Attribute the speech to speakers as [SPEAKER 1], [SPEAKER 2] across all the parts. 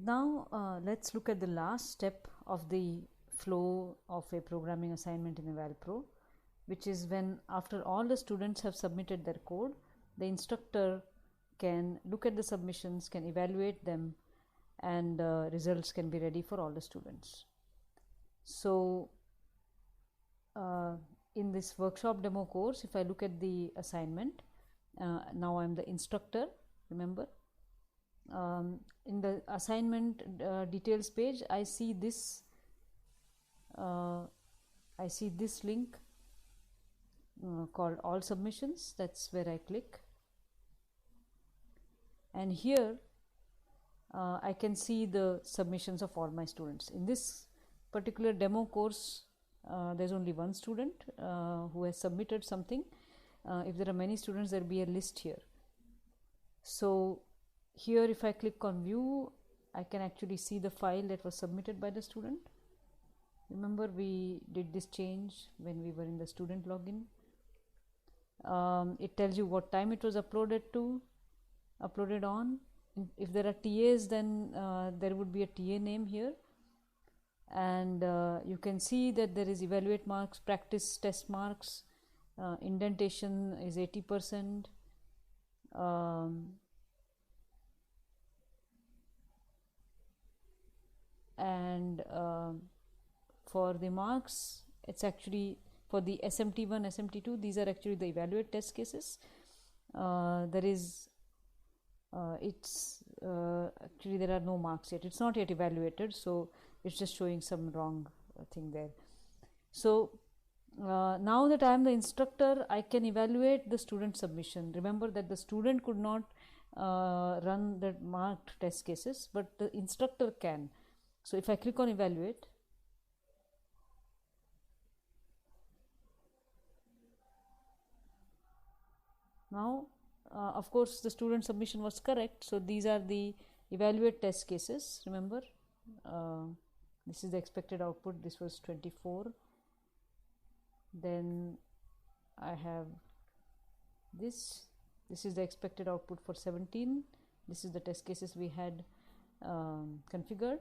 [SPEAKER 1] Now let's look at the last step of the flow of a programming assignment in EvalPro, which is when after all the students have submitted their code, the instructor can look at the submissions, can evaluate them, and results can be ready for all the students. So in this workshop demo course, if I look at the assignment, now I'm the instructor, remember. In the assignment details page, I see this link called all submissions. That's where I click, and here I can see the submissions of all my students. In this particular demo course, there's only one student who has submitted something. If there are many students, there will be a list here. So here, if I click on view, I can actually see the file that was submitted by the student. Remember, we did this change when we were in the student login. It tells you what time it was uploaded on. If there are TAs, then there would be a TA name here, and you can see that there is evaluate marks, practice test marks, indentation is 80%. And for the marks, it's actually for the SMT1, SMT2, these are actually the evaluate test cases. Actually there are no marks yet, it's not yet evaluated, so it's just showing some wrong thing there. So now that I am the instructor, I can evaluate the student submission. Remember that the student could not run the marked test cases, but the instructor can. So if I click on evaluate, now of course the student submission was correct, so these are the evaluate test cases. Remember, this is the expected output, this was 24. Then I have this is the expected output for 17. This is the test cases we had configured.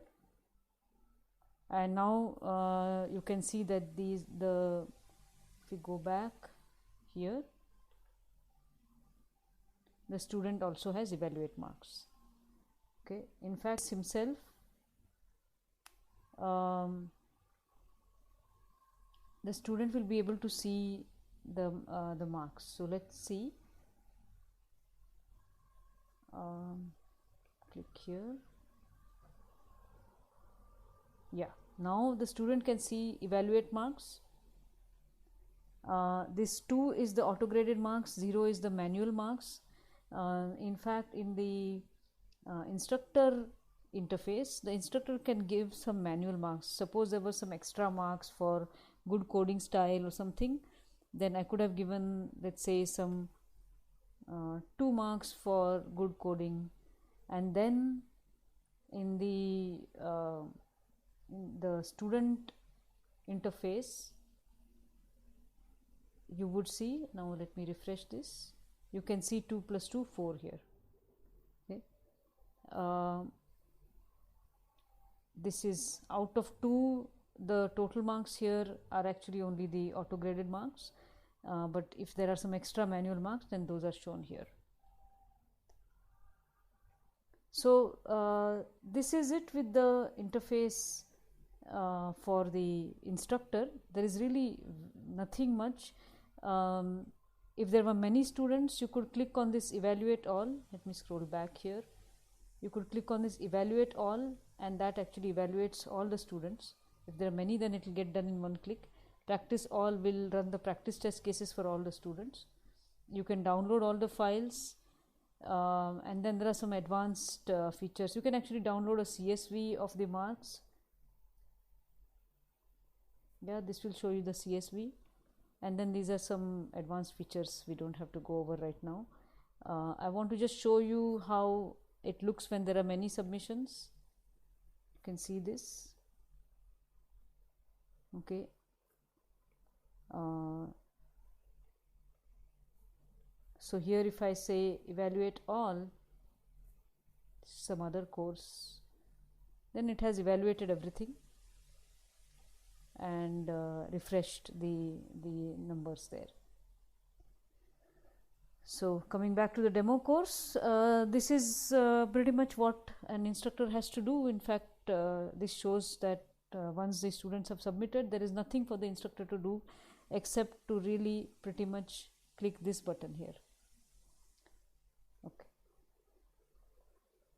[SPEAKER 1] And now you can see that if we go back here, the student also has evaluate marks. Okay, in fact himself the student will be able to see the marks. So let's see, click here. Yeah, now the student can see evaluate marks. This 2 is the auto graded marks, 0 is the manual marks. In fact, in the instructor interface, the instructor can give some manual marks. Suppose there were some extra marks for good coding style or something, then I could have given, let's say, some 2 marks for good coding, and then in the student interface you would see, now let me refresh this, you can see 2 plus 2, 4 here. Okay, this is out of 2, the total marks here are actually only the auto graded marks, but if there are some extra manual marks, then those are shown here. So this is it with the interface for the instructor. There is really nothing much. If there were many students, you could click on this evaluate all. Let me scroll back here. You could click on this evaluate all, and that actually evaluates all the students. If there are many, then it will get done in one click. Practice all will run the practice test cases for all the students. You can download all the files, and then there are some advanced features. You can actually download a CSV of the marks. Yeah, this will show you the CSV, and then these are some advanced features we don't have to go over right now. I want to just show you how it looks when there are many submissions. You can see this. Okay, so here if I say evaluate all, some other course, then it has evaluated everything and refreshed the numbers there. So coming back to the demo course, this is pretty much what an instructor has to do. In fact, this shows that once the students have submitted, there is nothing for the instructor to do except to really pretty much click this button here.